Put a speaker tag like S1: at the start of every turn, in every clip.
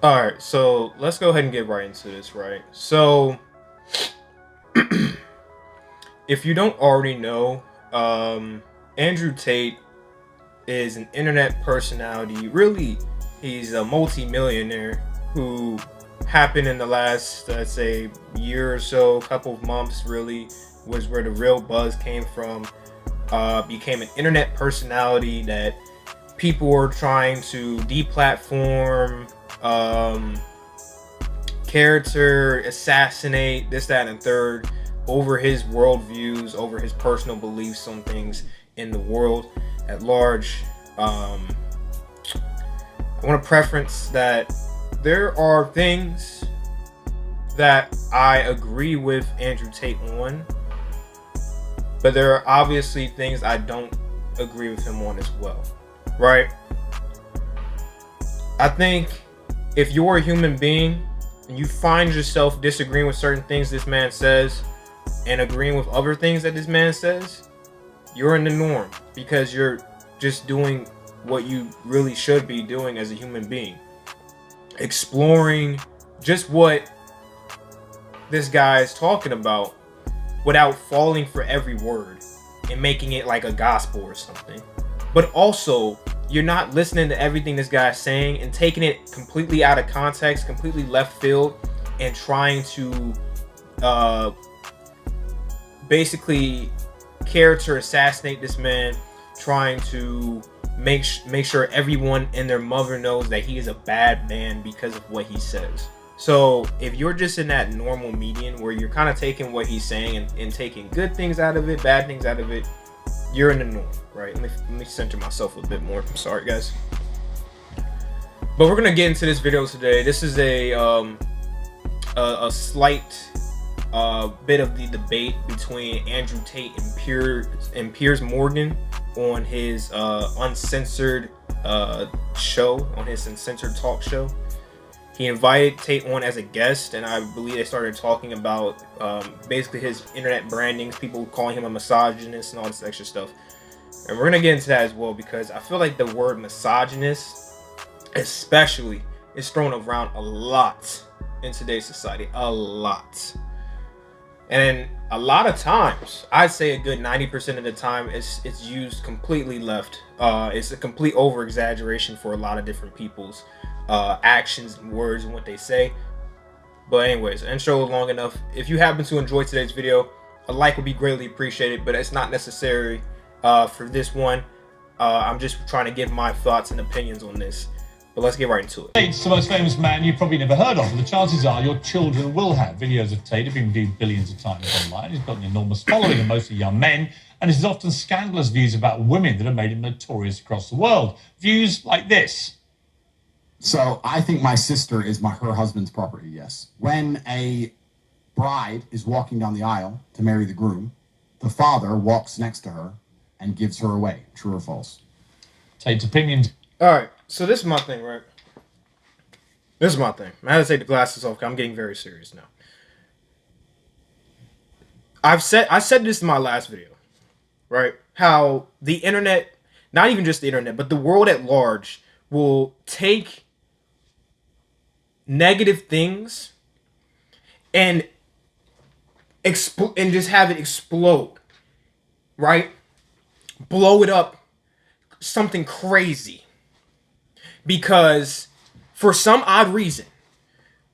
S1: All right, so let's go ahead and get right into this, right? So, if you don't already know, Andrew Tate is an internet personality. Really, he's a multi-millionaire who happened in the last, let's say, year or so, couple of months, really, was where the real buzz came from. Became an internet personality that people were trying to deplatform, character, assassinate, this, that, and third, over his worldviews, over his personal beliefs on things in the world at large. I want to preference that there are things that I agree with Andrew Tate on, but there are obviously things I don't agree with him on as well, right? I think if you're a human being and you find yourself disagreeing with certain things this man says and agreeing with other things that this man says, you're in the norm because you're just doing what you really should be doing as a human being. Exploring just what this guy is talking about without falling for every word and making it like a gospel or something. But also, you're not listening to everything this guy is saying and taking it completely out of context, completely left field, and trying to basically character assassinate this man, trying to make sure everyone and their mother knows that he is a bad man because of what he says. So if you're just in that normal median where you're kind of taking what he's saying and taking good things out of it, bad things out of it, you're in the norm, right? Let me center myself a bit more. I'm sorry, guys. But we're gonna get into this video today. This is a slight bit of the debate between Andrew Tate and Piers Morgan on his uncensored show, on his uncensored talk show. He invited Tate on as a guest, and I believe they started talking about basically his internet brandings, people calling him a misogynist and all this extra stuff. And we're going to get into that as well, because I feel like the word misogynist, especially, is thrown around a lot in today's society. A lot. And a lot of times, I'd say a good 90% of the time, it's used completely left. It's a complete over-exaggeration for a lot of different people's actions and words and what they say. But anyways, intro long enough. If you happen to enjoy today's video, a like would be greatly appreciated, but it's not necessary for this one. I'm just trying to give my thoughts and opinions on this. But let's get right into it.
S2: Tate's the most famous man you've probably never heard of, and the chances are your children will have. Videos of Tate have been viewed billions of times online. He's got an enormous following, and mostly young men, and his often scandalous views about women that have made him notorious across the world. Views like this.
S3: So I think my sister is her husband's property, yes. When a bride is walking down the aisle to marry the groom, the father walks next to her and gives her away. True or false?
S2: Tate's opinions.
S1: All right, so this is my thing, right? This is my thing. I had to take the glasses off because I'm getting very serious now. I said this in my last video, right? How the internet, not even just the internet, but the world at large will take negative things and just have it explode, right? Blow it up, something crazy. Because for some odd reason,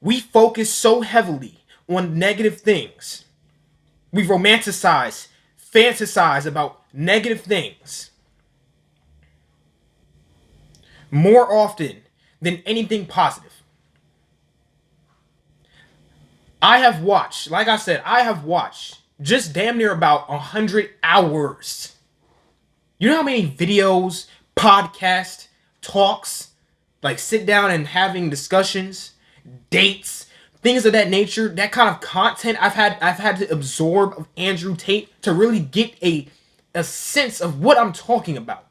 S1: we focus so heavily on negative things. We romanticize, fantasize about negative things more often than anything positive. I have watched, like I said, just damn near about 100 hours. You know how many videos, podcasts, talks, like sit down and having discussions, dates, things of that nature, that kind of content I've had to absorb of Andrew Tate to really get a sense of what I'm talking about.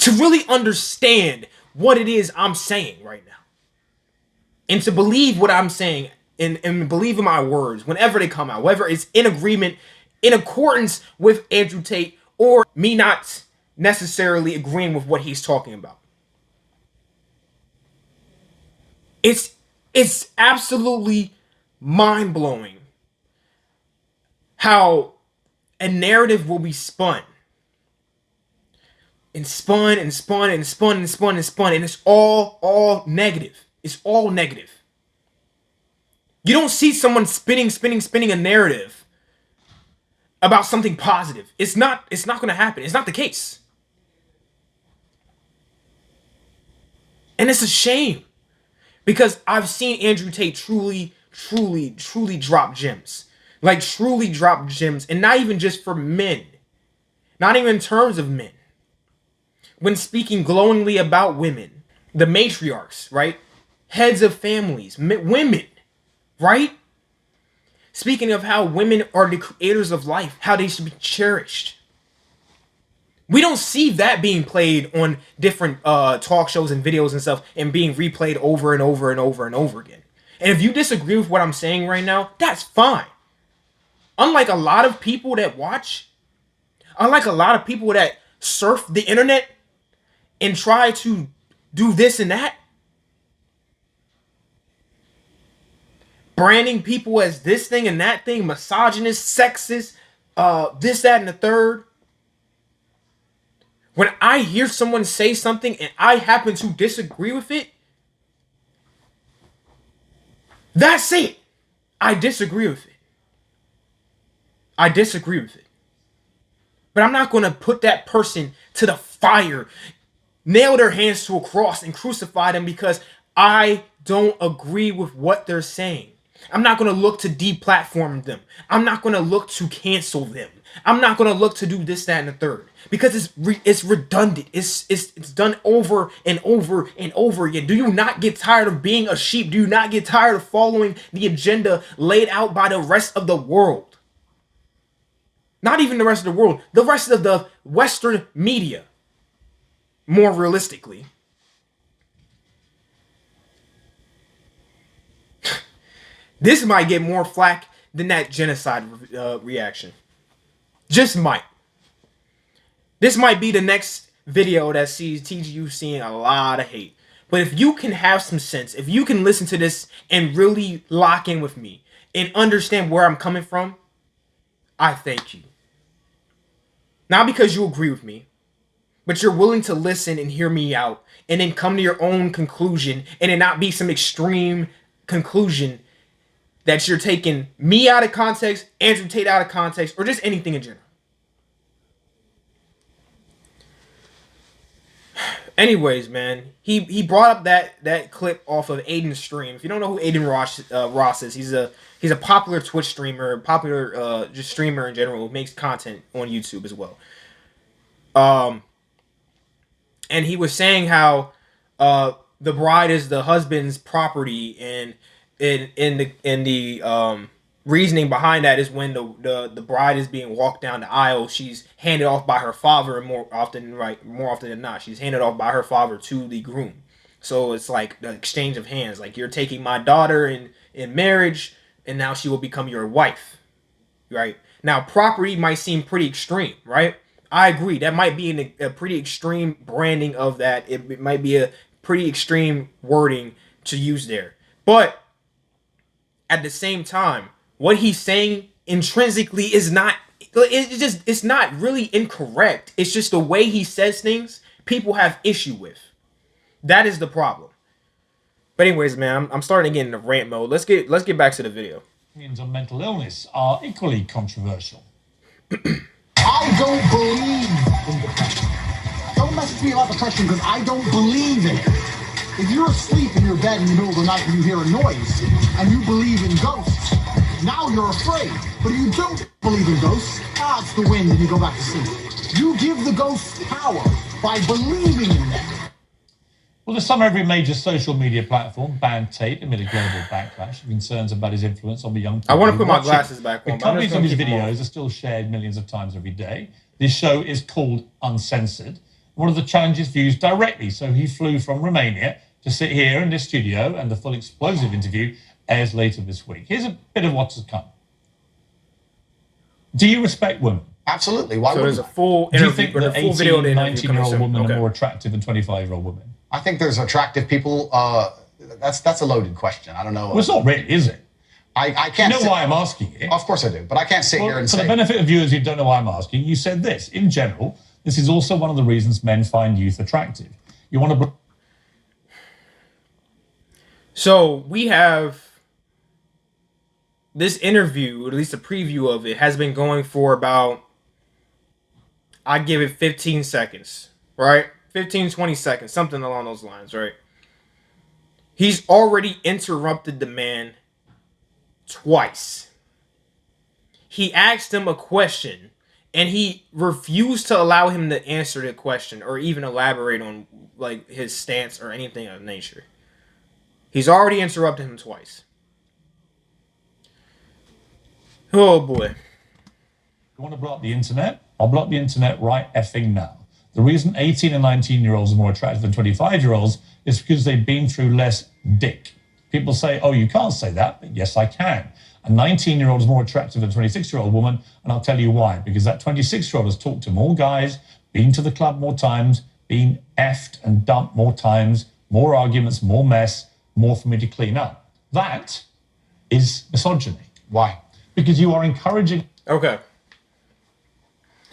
S1: To really understand what it is I'm saying right now. And to believe what I'm saying and believe in my words whenever they come out, whether it's in agreement, in accordance with Andrew Tate, or me not necessarily agreeing with what he's talking about. It's absolutely mind-blowing how a narrative will be spun and spun and spun and spun and spun and spun, and it's all negative. It's all negative. You don't see someone spinning a narrative about something positive. It's not going to happen. It's not the case. And it's a shame, because I've seen Andrew Tate truly drop gems. Like, truly drop gems, and not even just for men. Not even in terms of men. When speaking glowingly about women, the matriarchs, right? Heads of families, women, right? Speaking of how women are the creators of life, how they should be cherished. We don't see that being played on different talk shows and videos and stuff, and being replayed over and over and over and over again. And if you disagree with what I'm saying right now, that's fine. Unlike a lot of people that watch, unlike a lot of people that surf the internet and try to do this and that, branding people as this thing and that thing, misogynist, sexist, this, that, and the third. When I hear someone say something and I happen to disagree with it, that's it. I disagree with it. I disagree with it. But I'm not going to put that person to the fire, nail their hands to a cross, and crucify them because I don't agree with what they're saying. I'm not going to look to deplatform them. I'm not going to look to cancel them. I'm not going to look to do this, that, and the third. Because it's redundant. It's done over and over and over again. Do you not get tired of being a sheep? Do you not get tired of following the agenda laid out by the rest of the world? Not even the rest of the world. The rest of the Western media. More realistically. This might get more flack than that genocide reaction. Just might. This might be the next video that sees TGU seeing a lot of hate. But if you can have some sense, if you can listen to this and really lock in with me and understand where I'm coming from, I thank you. Not because you agree with me, but you're willing to listen and hear me out and then come to your own conclusion, and it not be some extreme conclusion that you're taking me out of context, Andrew Tate out of context, or just anything in general. Anyways, man, he brought up that clip off of Aiden's stream. If you don't know who Aiden Ross is, he's a popular Twitch streamer, popular just streamer in general who makes content on YouTube as well. And he was saying how the bride is the husband's property, and in the reasoning behind that is when the bride is being walked down the aisle, she's handed off by her father, and more often than not, she's handed off by her father to the groom. So it's like the exchange of hands, like you're taking my daughter in marriage, and now she will become your wife, right? Now, property might seem pretty extreme, right? I agree. That might be a pretty extreme branding of that. It might be a pretty extreme wording to use there. But at the same time, what he's saying intrinsically is not, it's not really incorrect. It's just the way he says things, people have issue with. That is the problem. But anyways, man, I'm starting to get into rant mode. Let's get back to the video.
S2: Opinions on mental illness are equally controversial.
S3: I don't believe in depression. Don't message me about depression because I don't believe in it. If you're asleep in your bed in the middle of the night and you hear a noise and you believe in ghosts, now you're afraid. But if you don't believe in ghosts, it's the wind and you go back to sleep. You give the ghosts power by believing in them.
S2: Well, this summer, every major social media platform banned Tate amid a global backlash of concerns about his influence on the young people.
S1: I want to put my glasses back on.
S2: The copies of his videos are still shared millions of times every day. This show is called Uncensored. One of the challenges views directly, so he flew from Romania to sit here in this studio, and the full explosive interview airs later this week. Here's a bit of what's to come. Do you respect women?
S3: Absolutely. Why
S1: So there's a
S3: wouldn't I?
S1: full
S2: Do you
S1: interview,
S2: think
S1: or
S2: that
S1: the full video of
S2: 18,
S1: the interview
S2: 19-year-old
S1: coming soon?
S2: women
S1: Okay.
S2: are more attractive than 25-year-old women?
S4: I think there's attractive people
S3: That's a loaded question. I don't know.
S2: Well, it's not really, is it?
S3: I can't.
S2: You know why I'm asking it?
S3: Of course I do, but I can't sit here and
S2: for
S3: say.
S2: the benefit of viewers who don't know why I'm asking, you said this. In general, this is also one of the reasons men find youth attractive. You want to.
S1: So we have this interview, or at least a preview of it, has been going for about, I give it 15 seconds, right? 15, 20 seconds, something along those lines, right? He's already interrupted the man twice. He asked him a question, and he refused to allow him to answer the question or even elaborate on like his stance or anything of nature. He's already interrupted him twice. Oh boy.
S2: You want to block the internet? I'll block the internet right effing now. The reason 18 and 19-year-olds are more attractive than 25-year-olds is because they've been through less dick. People say, oh, you can't say that. But yes, I can. A 19-year-old is more attractive than a 26-year-old woman, and I'll tell you why. Because that 26-year-old has talked to more guys, been to the club more times, been effed and dumped more times, more arguments, more mess, more for me to clean up. That is misogyny.
S3: Why?
S2: Because you are encouraging...
S1: Okay.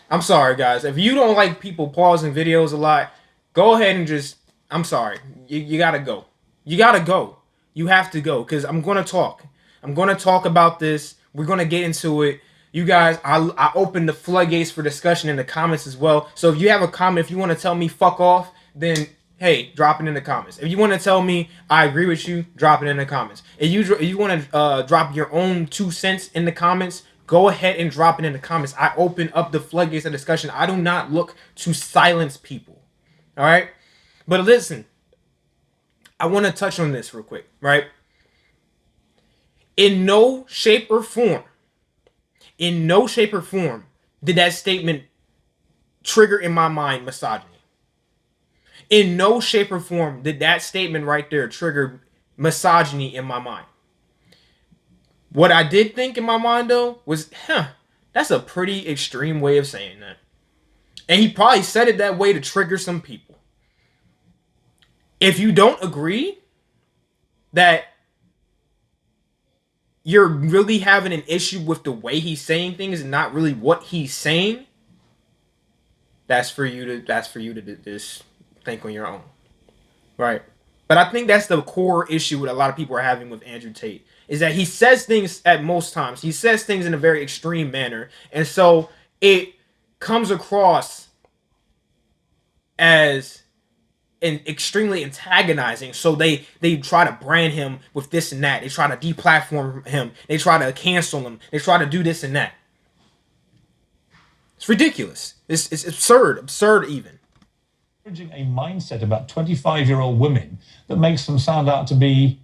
S1: I'm sorry, guys. If you don't like people pausing videos a lot, go ahead and just... I'm sorry. You gotta go. You gotta go. You have to go, because I'm going to talk. I'm going to talk about this. We're going to get into it. You guys, I opened the floodgates for discussion in the comments as well. So if you have a comment, if you want to tell me fuck off, then hey, drop it in the comments. If you want to tell me I agree with you, drop it in the comments. If you want to drop your own 2 cents in the comments, go ahead and drop it in the comments. I open up the floodgates of discussion. I do not look to silence people. All right? But listen, I want to touch on this real quick, right? In no shape or form did that statement trigger in my mind misogyny. In no shape or form did that statement right there trigger misogyny in my mind. What I did think in my mind, though, was, that's a pretty extreme way of saying that. And he probably said it that way to trigger some people. If you don't agree that you're really having an issue with the way he's saying things and not really what he's saying, that's for you to just think on your own, right? But I think that's the core issue that a lot of people are having with Andrew Tate, is that he says things at most times. He says things in a very extreme manner, and so it comes across as extremely antagonizing. So they try to brand him with this and that. They try to deplatform him. They try to cancel him. They try to do this and that. It's ridiculous. It's absurd even.
S2: Encouraging a mindset about 25-year-old women that makes them sound out to be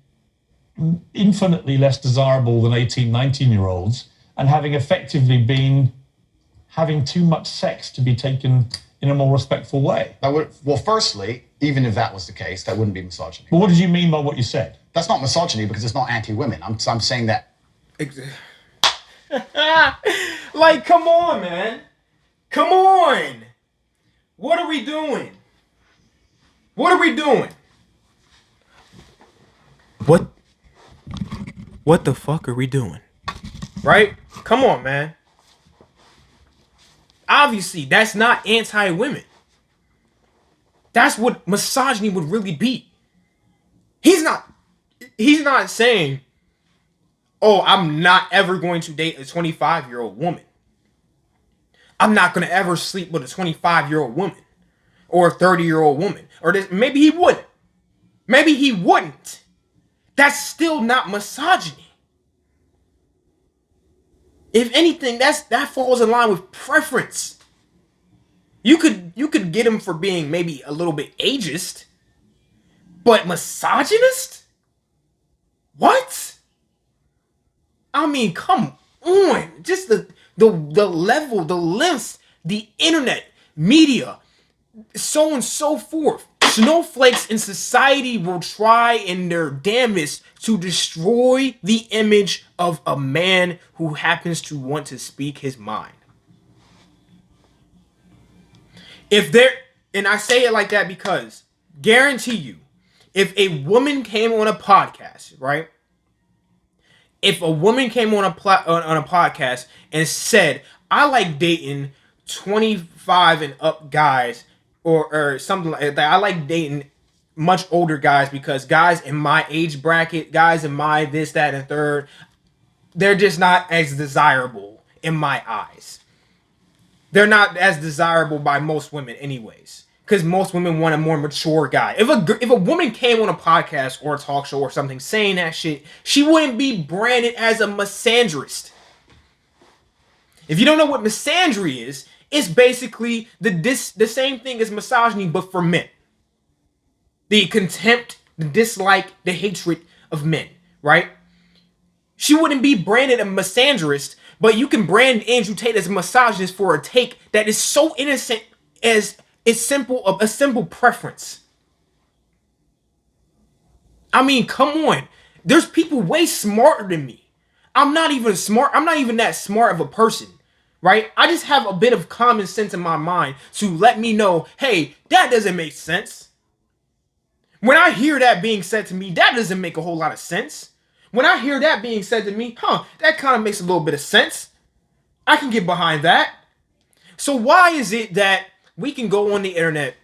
S2: infinitely less desirable than 18, 19-year-olds, and having effectively been having too much sex to be taken in a more respectful way.
S3: Well, firstly, even if that was the case, that wouldn't be misogyny.
S2: But what did you mean by what you said?
S3: That's not misogyny because it's not anti-women. I'm saying that.
S1: Like, come on, man. Come on. What are we doing? What are we doing? What the fuck are we doing? Right? Come on, man. Obviously, that's not anti-women. That's what misogyny would really be. He's not saying, oh, I'm not ever going to date a 25-year-old woman. I'm not going to ever sleep with a 25-year-old woman or a 30-year-old woman. Or this, maybe he wouldn't. Maybe he wouldn't. That's still not misogyny. If anything, that falls in line with preference. You could get him for being maybe a little bit ageist, but misogynist? What? I mean, come on. Just the level, the lengths, the internet, media, so on and so forth. Snowflakes in society will try in their damnedest to destroy the image of a man who happens to want to speak his mind. And I say it like that because, guarantee you, If a woman came on a podcast, right? If a woman came on a podcast and said, "I like dating 25 and up guys," or something like that, I like dating much older guys because guys in my age bracket, guys in my this, that, and third, they're just not as desirable in my eyes. They're not as desirable by most women, anyways. Because most women want a more mature guy. If a woman came on a podcast or a talk show or something saying that shit, she wouldn't be branded as a misandrist. If you don't know what misandry is, it's basically the same thing as misogyny, but for men. The contempt, the dislike, the hatred of men, right? She wouldn't be branded a misandrist, but you can brand Andrew Tate as a misogynist for a take that is so innocent as a simple preference. I mean, come on. There's people way smarter than me. I'm not even smart. I'm not even that smart of a person, right? I just have a bit of common sense in my mind to let me know, hey, that doesn't make sense. When I hear that being said to me, that doesn't make a whole lot of sense. When I hear that being said to me, that kind of makes a little bit of sense. I can get behind that. So why is it that we can go on the internet,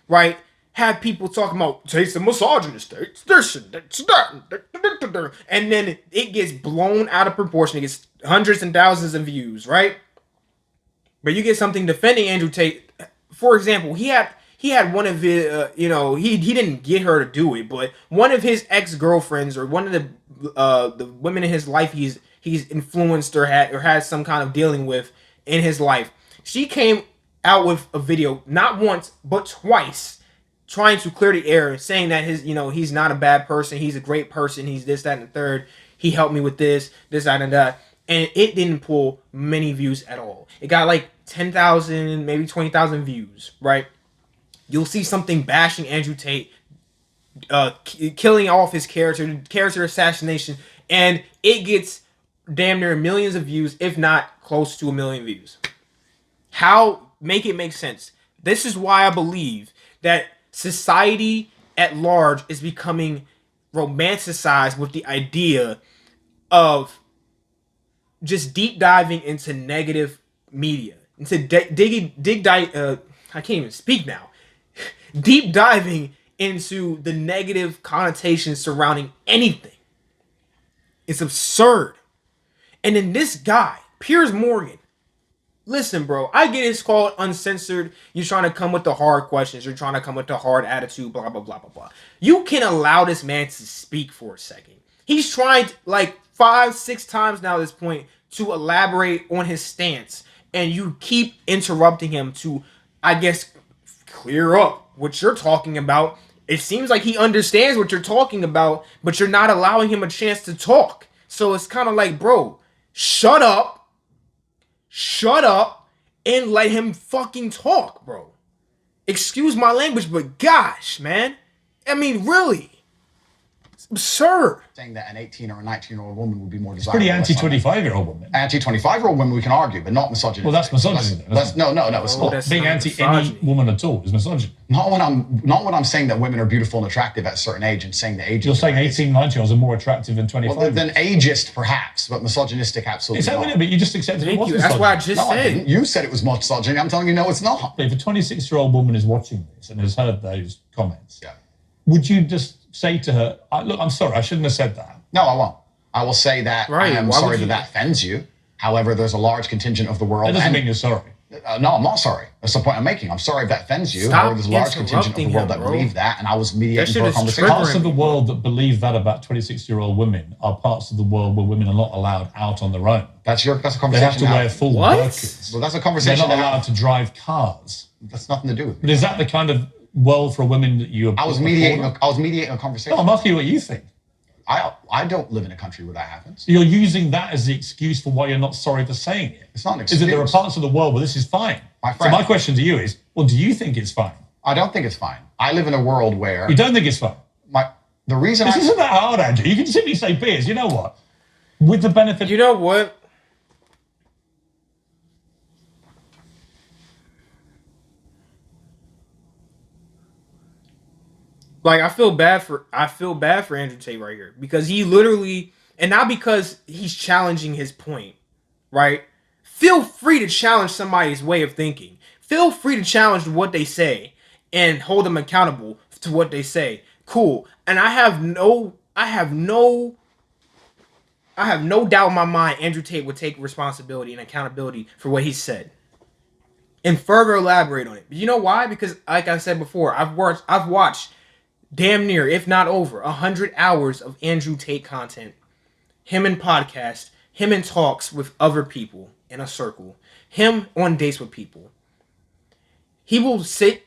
S1: right, have people talking about Tate's a misogynist, Tate's this and that, and then it gets blown out of proportion. It gets hundreds and thousands of views, right? But you get something defending Andrew Tate. For example, he had one of his, he didn't get her to do it, but one of his ex-girlfriends or one of the women in his life he's influenced or had some kind of dealing with in his life, she came out with a video not once but twice trying to clear the air, saying that he's not a bad person, he's a great person, he's this, that, and the third, he helped me with this, that, and that, and it didn't pull many views at all. It got like 10,000, maybe 20,000 views, right? You'll see something bashing Andrew Tate, killing off his character assassination, and it gets damn near millions of views, if not close to 1 million views. How make it make sense? This is why I believe that society at large is becoming romanticized with the idea of just deep diving into negative media, into I can't even speak now. Deep diving into the negative connotations surrounding anything. It's absurd. And then this guy, Piers Morgan, listen, bro, I get it's called uncensored. You're trying to come with the hard questions. You're trying to come with the hard attitude, blah, blah, blah, blah, blah. You can allow this man to speak for a second. He's tried like 5-6 times now at this point to elaborate on his stance. And you keep interrupting him to, I guess, clear up what you're talking about. It seems like he understands what you're talking about, but you're not allowing him a chance to talk. So it's kind of like, bro, shut up, and let him fucking talk, bro. Excuse my language, but gosh, man. I mean, really. It's absurd.
S3: Saying that an 18 or a 19-year-old woman would be more desirable.
S2: Pretty anti-25-year-old woman.
S3: Anti-25-year-old women we can argue, but not misogynist.
S2: Well, that's misogyny.
S3: No, it's not.
S1: That's
S2: Being
S1: not
S2: anti
S1: misogyny.
S2: any woman at all is misogyny.
S3: Not when I'm saying that women are beautiful and attractive at a certain age and saying the age.
S2: You're saying 18, 19-year-olds are more attractive than 25.
S3: Well, than ageist, perhaps, but misogynistic, absolutely.
S2: Is that
S3: not.
S2: it? But you just accepted it
S1: Thank
S2: was
S1: you. That's what I
S2: misogyny.
S1: just
S3: No, I
S1: said.
S3: didn't. You said it was misogyny. I'm telling you, no, it's not.
S2: If a 26-year-old woman is watching this and has heard those comments,
S3: Yeah.
S2: would you just say to her, look, I'm sorry, I shouldn't have said that?
S3: No, I won't. I will say that
S1: Right,
S3: I am
S1: why would
S3: sorry
S1: you-
S3: that offends you. However, there's a large contingent of the world.
S2: That doesn't
S3: and-
S2: mean you're sorry.
S3: No, I'm not sorry. That's the point I'm making. I'm sorry if that offends you.
S1: Stop
S3: However, there's a large contingent of the
S1: interrupting
S3: world
S1: him,
S3: that
S1: bro.
S3: believe that, and I was
S1: That
S3: mediating
S1: shit
S3: for a
S1: is
S3: conversation.
S1: triggering.
S2: Parts of the world that believe that about 26-year-old women are parts of the world where women are not allowed out on their own.
S3: That's a
S2: They
S3: conversation.
S2: have to wear full
S1: What?
S2: burqas.
S3: Well, that's a
S2: They're
S3: conversation.
S2: not allowed to drive cars.
S3: That's nothing to do with
S2: But
S3: me.
S2: is that the kind of world for women that you?
S3: I was mediating a conversation.
S2: No, I'm asking you what you think.
S3: I don't live in a country where that happens.
S2: You're using that as the excuse for why you're not sorry for saying it.
S3: It's not an
S2: Is that there are
S3: excuse.
S2: parts of the world where this is fine?
S3: My
S2: So
S3: friend.
S2: my question to you is, well, do you think it's fine?
S3: I don't think it's fine. I live in a world where
S2: You don't think it's fine?
S3: the reason
S2: This isn't that hard, Andrew. You can simply say, Piers, you know what? With the benefit...
S1: You know what? Like I feel bad for Andrew Tate right here because he literally, and not because he's challenging his point, right? Feel free to challenge somebody's way of thinking. Feel free to challenge what they say and hold them accountable to what they say. Cool. And I have no doubt in my mind Andrew Tate would take responsibility and accountability for what he said. And further elaborate on it. But you know why? Because like I said before, I've watched damn near, if not over, 100 hours of Andrew Tate content. Him in podcasts, him in talks with other people in a circle, him on dates with people. He will sit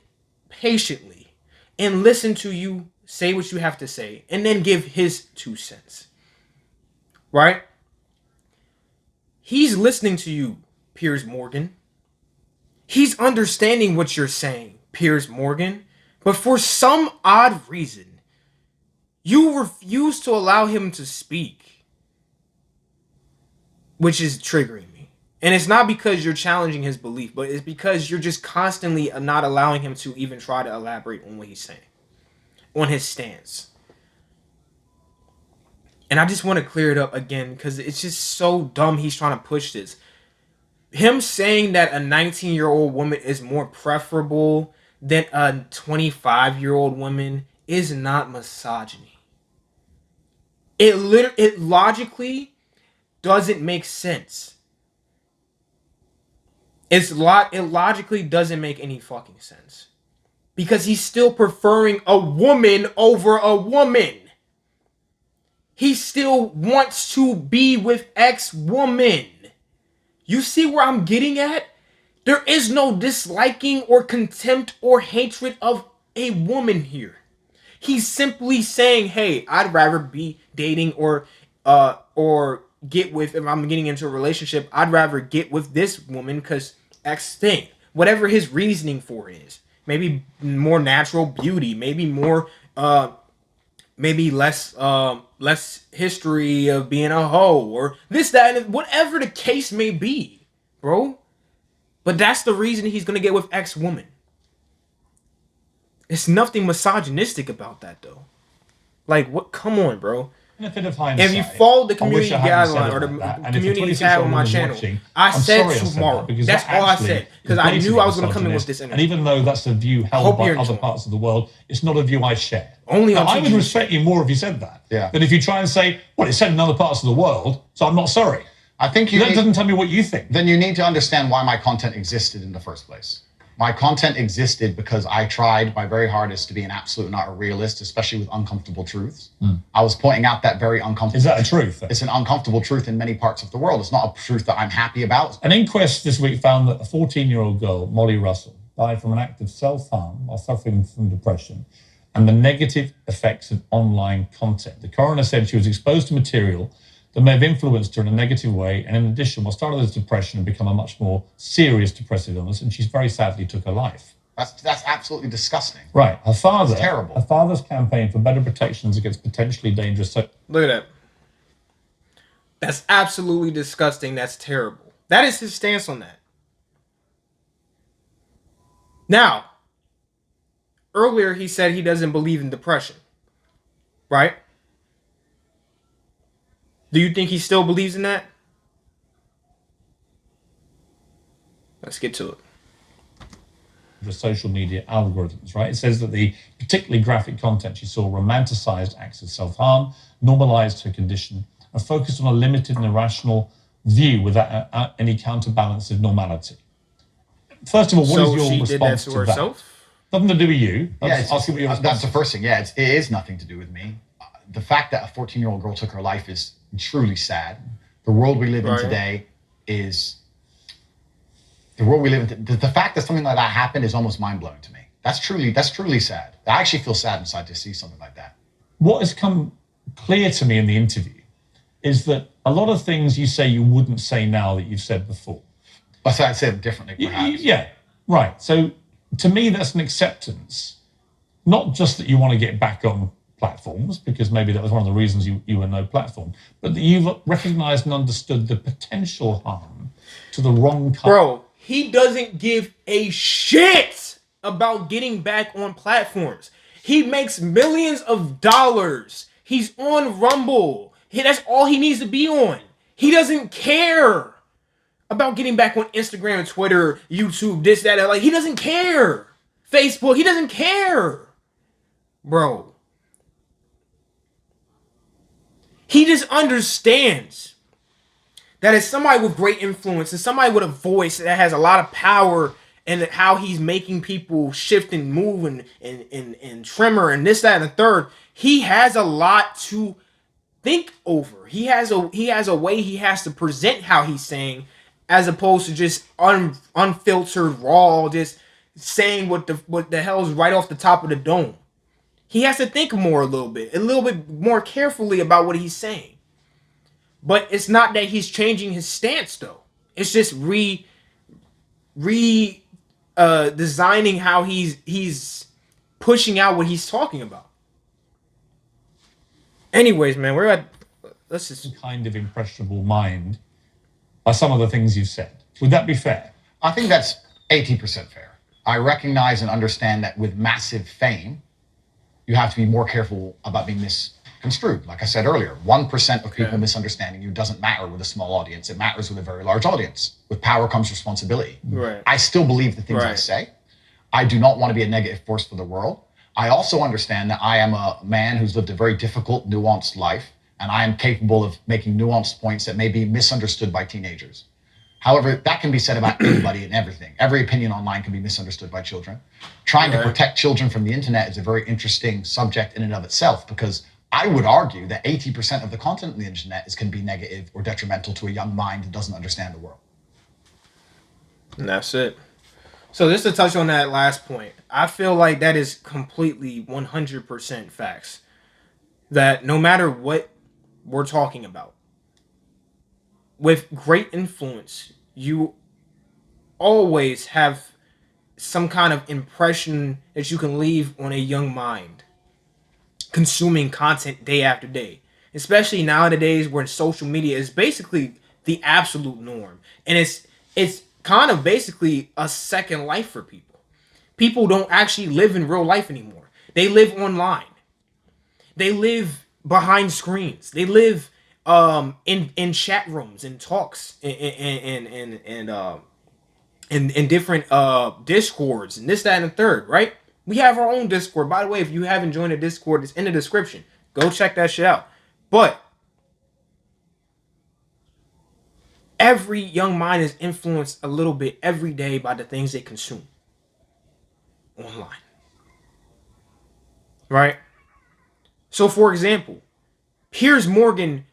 S1: patiently and listen to you say what you have to say and then give his 2 cents. Right? He's listening to you, Piers Morgan. He's understanding what you're saying, Piers Morgan. But for some odd reason, you refuse to allow him to speak, which is triggering me. And it's not because you're challenging his belief, but it's because you're just constantly not allowing him to even try to elaborate on what he's saying, on his stance. And I just want to clear it up again because it's just so dumb he's trying to push this. Him saying that a 19-year-old woman is more preferable than a 25-year-old woman is not misogyny. It logically doesn't make sense. It logically doesn't make any fucking sense. Because he's still preferring a woman over a woman. He still wants to be with X-woman. You see where I'm getting at? There is no disliking or contempt or hatred of a woman here. He's simply saying, hey, I'd rather be dating or get with, if I'm getting into a relationship, I'd rather get with this woman because X thing. Whatever his reasoning for it is. Maybe more natural beauty. Maybe more, maybe less history of being a hoe. Or this, that, and whatever the case may be, bro. But that's the reason he's going to get with X-woman. It's nothing misogynistic about that, though. Like, what? Come on, bro.
S2: Benefit of hindsight,
S1: if you followed the community guideline or the community tab on my channel, I said tomorrow. That's all I said. Because I knew I was going to come in with this energy.
S2: And even though that's a view held by other parts of the world, it's not a view I share.
S1: Only
S2: I would respect you more if you said that.
S3: Yeah.
S2: Than if you try and say, well, it's said in other parts of the world, so I'm not sorry.
S4: I think
S2: that doesn't tell me what you think.
S4: Then you need to understand why my content existed in the first place. My content existed because I tried my very hardest to be an absolute and utter realist, especially with uncomfortable truths. I was pointing out that very uncomfortable.
S2: Is that a truth?
S4: It's an uncomfortable truth in many parts of the world. It's not a truth that I'm happy about.
S2: An inquest this week found that a 14-year-old girl, Molly Russell, died from an act of self-harm while suffering from depression and the negative effects of online content. The coroner said she was exposed to material that may have influenced her in a negative way, and in addition, what started as depression and become a much more serious depressive illness, and she very sadly took her life.
S4: That's absolutely disgusting.
S2: Right. Her father,
S4: that's terrible.
S2: Her father's campaign for better protections against potentially dangerous...
S1: Look at that. That's absolutely disgusting. That's terrible. That is his stance on that. Now, earlier he said he doesn't believe in depression. Right? Do you think he still believes in that? Let's get to it.
S2: The social media algorithms, right? It says that the particularly graphic content she saw romanticized acts of self-harm, normalized her condition, and focused on a limited and irrational view without any counterbalance of normality. First of all, what is your response to that? Nothing to do with you.
S4: That's the first thing. Yeah, it is nothing to do with me. The fact that a 14-year-old girl took her life is truly sad. The world we live in today is... The world we live in... The fact that something like that happened is almost mind-blowing to me. That's truly sad. I actually feel sad inside to see something like that.
S2: What has come clear to me in the interview is that a lot of things you say you wouldn't say now that you've said before.
S4: But I'd say them differently, perhaps.
S2: Yeah, right. So to me, that's an acceptance. Not just that you want to get back on platforms, because maybe that was one of the reasons you were no platform, but that you've recognized and understood the potential harm to the wrong kind.
S1: Bro, he doesn't give a shit about getting back on platforms. He makes millions of dollars. He's on Rumble. That's all he needs to be on. He doesn't care about getting back on Instagram, Twitter, YouTube, this, that. Like, he doesn't care. Facebook, he doesn't care. Bro. He just understands that as somebody with great influence and somebody with a voice that has a lot of power, and how he's making people shift and move and tremor and this, that, and the third, he has a lot to think over. He has a way he has to present how he's saying, as opposed to just unfiltered, raw, just saying what the hell is right off the top of the dome. He has to think a little bit more carefully about what he's saying. But it's not that he's changing his stance, though. It's just designing how he's pushing out what he's talking about. Anyways, man, let's just
S2: kind of impressionable mind by some of the things you've said. Would that be fair?
S4: I think that's 80% fair. I recognize and understand that with massive fame, you have to be more careful about being misconstrued. Like I said earlier, 1% of people misunderstanding you doesn't matter with a small audience. It matters with a very large audience. With power comes responsibility.
S1: Right.
S4: I still believe the things I say. I do not want to be a negative force for the world. I also understand that I am a man who's lived a very difficult, nuanced life, and I am capable of making nuanced points that may be misunderstood by teenagers. However, that can be said about anybody and everything. Every opinion online can be misunderstood by children. Trying to protect children from the internet is a very interesting subject in and of itself, because I would argue that 80% of the content on the internet can be negative or detrimental to a young mind that doesn't understand the world.
S1: And that's it. So just to touch on that last point, I feel like that is completely 100% facts. That no matter what we're talking about, with great influence, you always have some kind of impression that you can leave on a young mind consuming content day after day, especially nowadays where social media is basically the absolute norm, and it's kind of basically a second life for people. People don't actually live in real life anymore. They live online. They live behind screens. They live in chat rooms and talks and different discords and this, that, and the third, right? We have our own Discord. By the way, if you haven't joined the Discord, it's in the description. Go check that shit out. But every young mind is influenced a little bit every day by the things they consume online. Right? So, for example, Piers Morgan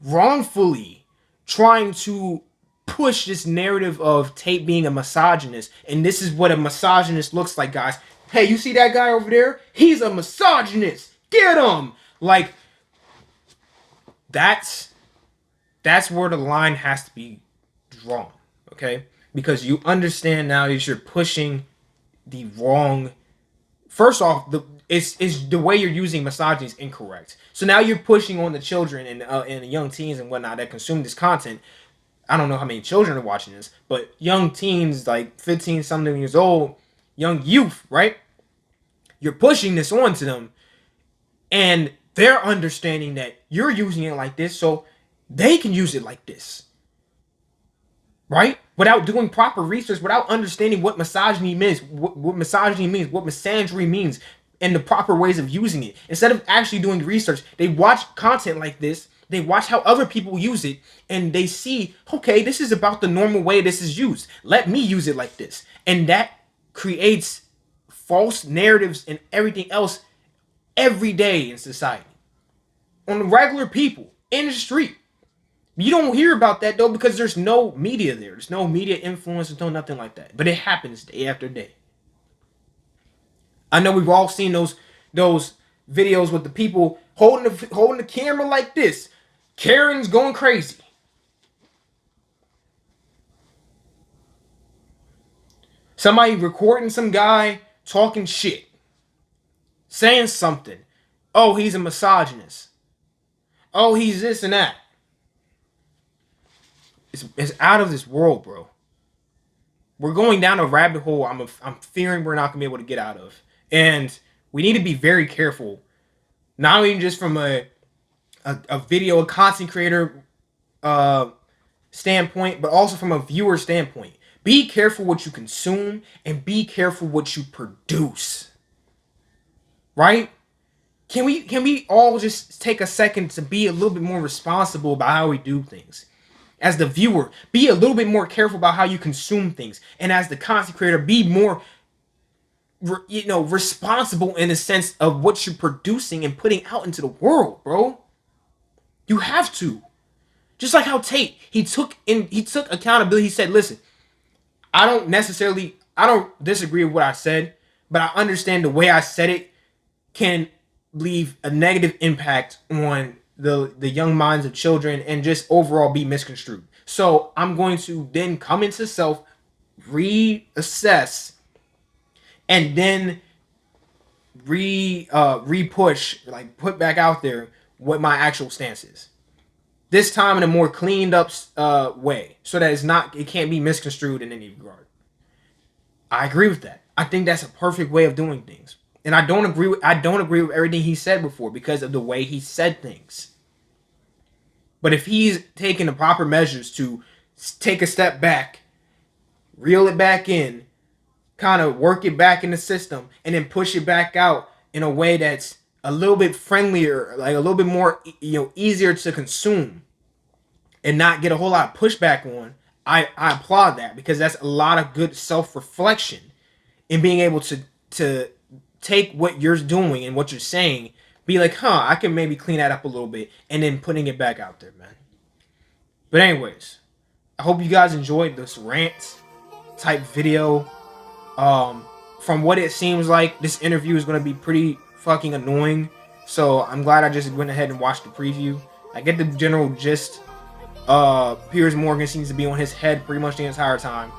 S1: wrongfully trying to push this narrative of Tate being a misogynist, and this is what a misogynist looks like, guys. Hey, you see that guy over there? He's a misogynist. Get him! Like, that's where the line has to be drawn, okay? Because you understand now that you're pushing the wrong. First off, it's the way you're using misogyny is incorrect. So now you're pushing on the children and the young teens and whatnot that consume this content. I don't know how many children are watching this, but young teens, like 15 something years old, young youth, right? You're pushing this on to them, and they're understanding that you're using it like this, so they can use it like this, right? Without doing proper research, without understanding what misogyny means, what misogyny means, what misandry means, and the proper ways of using it. Instead of actually doing research, they watch content like this, they watch how other people use it, and they see, okay, this is about the normal way this is used. Let me use it like this. And that creates false narratives and everything else every day in society. On regular people, in the street. You don't hear about that, though, because there's no media there. There's no media influence, there's no nothing like that. But it happens day after day. I know we've all seen those videos with the people holding the camera like this. Karen's going crazy. Somebody recording some guy talking shit. Saying something. Oh, he's a misogynist. Oh, he's this and that. It's out of this world, bro. We're going down a rabbit hole I'm fearing we're not going to be able to get out of. And We need to be very careful, not even just from a video, a content creator standpoint, but also from a viewer standpoint. Be careful what you consume and be careful what you produce. Right? Can we all just take a second to be a little bit more responsible about how we do things? As the viewer, be a little bit more careful about how you consume things. And as the content creator, be more responsible in the sense of what you're producing and putting out into the world, bro. You have to. Just like how Tate, he took accountability. He said, listen, I don't disagree with what I said, but I understand the way I said it can leave a negative impact on the young minds of children and just overall be misconstrued. So I'm going to then come into self, reassess, and then re-push, like put back out there what my actual stance is. This time in a more cleaned up way, so that it can't be misconstrued in any regard. I agree with that. I think that's a perfect way of doing things. And I don't agree with everything he said before because of the way he said things. But if he's taking the proper measures to take a step back, reel it back in, kind of work it back in the system, and then push it back out in a way that's a little bit friendlier, like a little bit more, easier to consume, and not get a whole lot of pushback on, I applaud that, because that's a lot of good self-reflection in being able to take what you're doing and what you're saying, be like, I can maybe clean that up a little bit, and then putting it back out there, man. But anyways, I hope you guys enjoyed this rant type video. From what it seems like, this interview is going to be pretty fucking annoying, so I'm glad I just went ahead and watched the preview. I get the general gist. Piers Morgan seems to be on his head pretty much the entire time,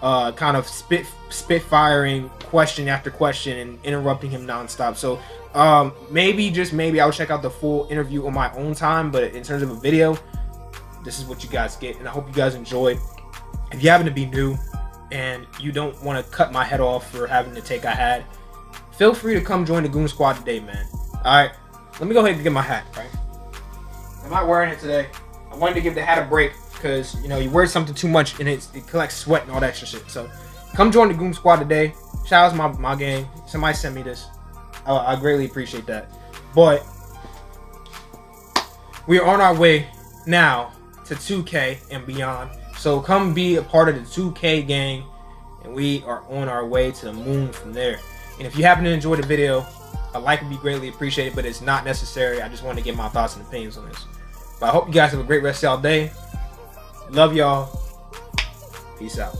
S1: kind of spitfiring question after question and interrupting him nonstop. So maybe I'll check out the full interview on my own time, but in terms of a video, this is what you guys get, and I hope you guys enjoyed. If you happen to be new and you don't want to cut my head off for having the take I had, feel free to come join the Goon Squad today, man. Alright, let me go ahead and get my hat, right? I'm not wearing it today. I wanted to give the hat a break because, you wear something too much and it collects sweat and all that extra shit. So come join the Goon Squad today. Shout out to my gang. Somebody sent me this. I greatly appreciate that. But we are on our way now to 2K and beyond. So come be a part of the 2K gang, and we are on our way to the moon from there. And if you happen to enjoy the video, a like would be greatly appreciated, but it's not necessary. I just want to get my thoughts and opinions on this. But I hope you guys have a great rest of y'all day. Love y'all. Peace out.